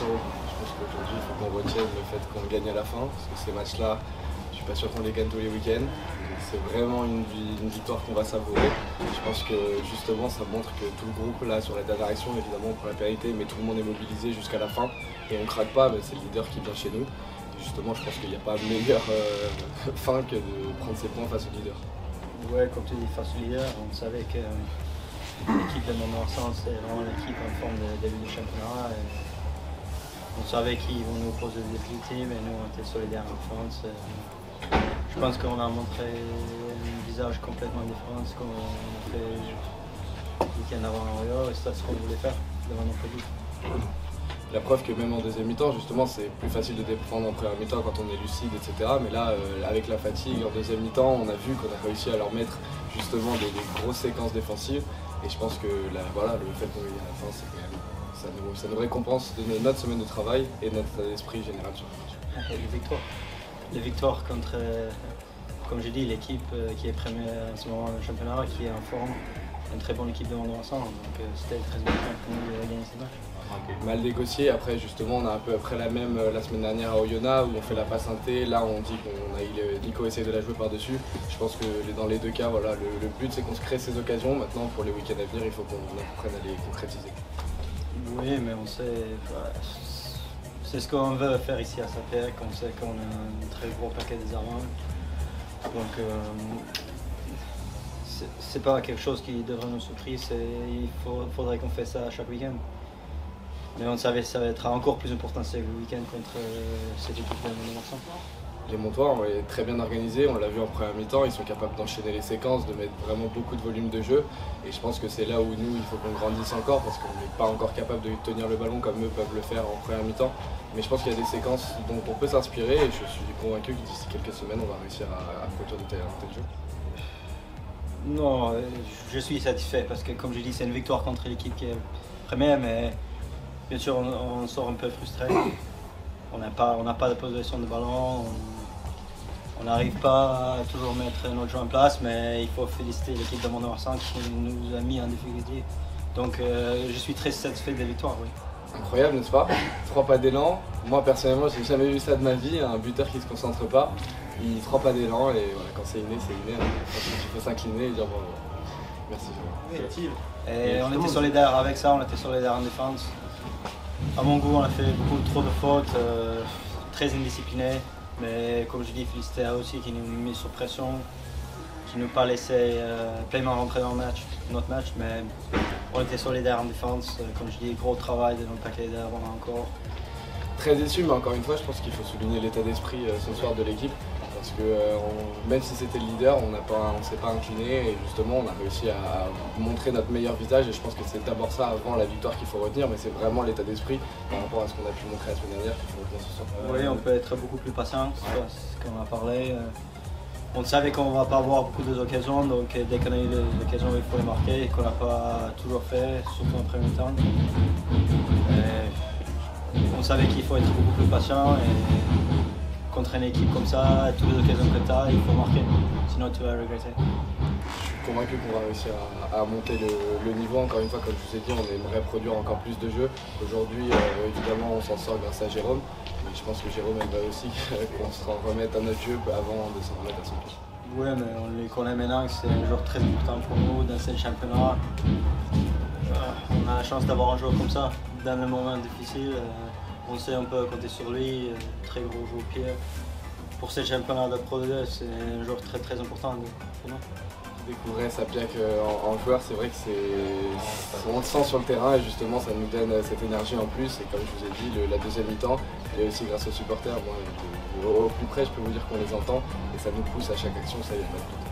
important. Je pense qu'aujourd'hui, il faut qu'on retienne le fait qu'on gagne à la fin, parce que ces matchs-là, je suis pas sûr qu'on les gagne tous les week-ends. C'est vraiment une victoire qu'on va savourer. Je pense que justement, ça montre que tout le groupe, là, sur la dernière action, évidemment, pour la pérennité, mais tout le monde est mobilisé jusqu'à la fin. Et on ne craque pas, c'est le leader qui vient chez nous. Et justement, je pense qu'il n'y a pas meilleure fin que de prendre ses points face au leader. Ouais, comme tu dis, face au leader, on savait que l'équipe de Mont-de-Marsan, c'est vraiment l'équipe en forme de début du championnat. Et on savait qu'ils vont nous poser des difficultés, mais nous, on était solidaires en défense. Je pense qu'on a montré un visage complètement différent de ce qu'on a fait le week-end avant à Rio, et c'est ce qu'on voulait faire devant nos publics. La preuve que même en deuxième mi-temps, justement, c'est plus facile de défendre en première mi-temps quand on est lucide, etc. Mais là, avec la fatigue, en deuxième mi-temps, on a vu qu'on a réussi à leur mettre justement des grosses séquences défensives. Et je pense que voilà, le fait qu'on gagne à la fin, c'est quand même, ça nous récompense de notre semaine de travail et notre état d'esprit général sur le match. Les victoires contre, comme j'ai dit, l'équipe qui est première en ce moment dans le championnat, qui est en forme, une très bonne équipe de Mont-de-Marsan. Donc c'était très important pour nous de gagner ces matchs. Mal négocié, après justement on a un peu après la même la semaine dernière à Oyonnax où on fait la passe inté, là on dit Nico essaye de la jouer par-dessus. Je pense que dans les deux cas, voilà, le but c'est qu'on se crée ces occasions, maintenant pour les week-ends à venir il faut qu'on apprenne à les concrétiser. Oui, mais on sait, c'est ce qu'on veut faire ici à Sapec, on sait qu'on a un très gros paquet des armes. Donc c'est pas quelque chose qui devrait nous surprendre, il faudrait qu'on fasse ça chaque week-end. Mais on savait que ça va être encore plus important ce week-end contre cette équipe de Mont-de-Marsan. Les Montois ont été très bien organisés, on l'a vu en première mi-temps, ils sont capables d'enchaîner les séquences, de mettre vraiment beaucoup de volume de jeu. Et je pense que c'est là où nous, il faut qu'on grandisse encore parce qu'on n'est pas encore capable de tenir le ballon comme eux peuvent le faire en première mi-temps. Mais je pense qu'il y a des séquences dont on peut s'inspirer et je suis convaincu que d'ici quelques semaines, on va réussir à produire de tel jeu. Non, je suis satisfait parce que comme je dis, c'est une victoire contre l'équipe qui est première, mais bien sûr on sort un peu frustré. On n'a pas de possession de ballon, on n'arrive pas à toujours mettre notre jeu en place, mais il faut féliciter l'équipe de Mont-de-Marsan qui nous a mis en difficulté. Donc je suis très satisfait des victoires, oui. Incroyable, n'est-ce pas? 3 pas d'élan. Moi personnellement, j'ai jamais vu ça de ma vie, un buteur qui se concentre pas. Il 3 pas d'élan et voilà, quand c'est inné, c'est inné. Il faut s'incliner et dire bravo. Merci. Et on était solidaires avec ça, on était solidaires en défense. À mon goût, on a fait beaucoup trop de fautes, très indisciplinés. Mais comme je dis, féliciter à aussi qui nous met sous pression, qui ne nous pas laissé pleinement rentrer dans notre match. Mais on était solidaires en défense. Comme je dis, gros travail de notre paquet d'avant encore. Très déçu, mais encore une fois, je pense qu'il faut souligner l'état d'esprit ce soir de l'équipe. Parce que même si c'était le leader, on ne s'est pas incliné et justement on a réussi à montrer notre meilleur visage et je pense que c'est d'abord ça avant la victoire qu'il faut retenir, mais c'est vraiment l'état d'esprit par rapport à ce qu'on a pu montrer la semaine dernière qu'il faut retenir ce soir. Oui, on peut être beaucoup plus patient, c'est ce qu'on a parlé. On savait qu'on ne va pas avoir beaucoup d'occasions, donc dès qu'on a eu les occasions, il faut les marquer et qu'on n'a pas toujours fait, surtout en premier temps. On savait qu'il faut être beaucoup plus patient et contre une équipe comme ça, toutes les occasions que tu as, il faut marquer, sinon tu vas regretter. Je suis convaincu qu'on va réussir à monter le niveau. Encore une fois, comme je vous ai dit, on aimerait produire encore plus de jeux. Aujourd'hui, évidemment, on s'en sort grâce à Jérôme, mais je pense que Jérôme aimerait aussi qu'on se remette à notre jeu avant de s'en remettre à son pied. Oui, mais on les connaît maintenant, c'est un joueur très important pour nous dans ce championnat. On a la chance d'avoir un joueur comme ça dans le moment difficile. On sait un peu compter sur lui, très gros joueur au pied. Pour ce championnat de Pro 2, c'est un joueur très très important pour nous. Découvrir Sapiac en joueur, c'est vrai que on le sent sur le terrain et justement ça nous donne cette énergie en plus. Et comme je vous ai dit, la deuxième mi-temps, et aussi grâce aux supporters, moi, au plus près, je peux vous dire qu'on les entend et ça nous pousse à chaque action, ça y a pas de doute.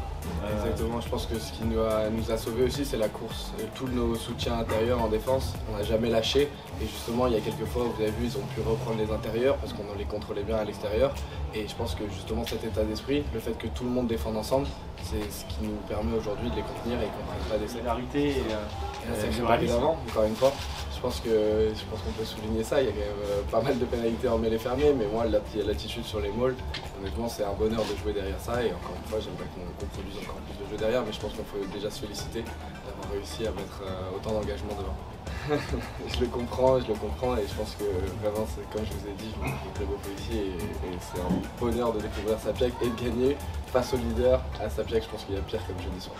Exactement, je pense que ce qui nous a sauvés aussi, c'est la course. Tous nos soutiens intérieurs en défense, on n'a jamais lâché. Et justement, il y a quelques fois, vous avez vu, ils ont pu reprendre les intérieurs parce qu'on les contrôlait bien à l'extérieur. Et je pense que justement, cet état d'esprit, le fait que tout le monde défende ensemble, c'est ce qui nous permet aujourd'hui de les contenir et qu'on ne prenne pas des solidarité et d'avant, encore une fois. Je pense qu'on peut souligner ça. Il y a quand même pas mal de pénalités en mêlée fermée, mais moi, l'attitude sur les mauls, honnêtement, c'est un bonheur de jouer derrière ça. Et encore une fois, j'aimerais qu'on produise encore plus de jeux derrière, mais je pense qu'on peut déjà se féliciter d'avoir réussi à mettre autant d'engagement devant. Je le comprends et je pense que vraiment, comme je vous ai dit, je me trouve très beau ici et c'est un bonheur de découvrir Sapiec et de gagner face au leader à Sapiec. Je pense qu'il y a pire comme jeudi soir.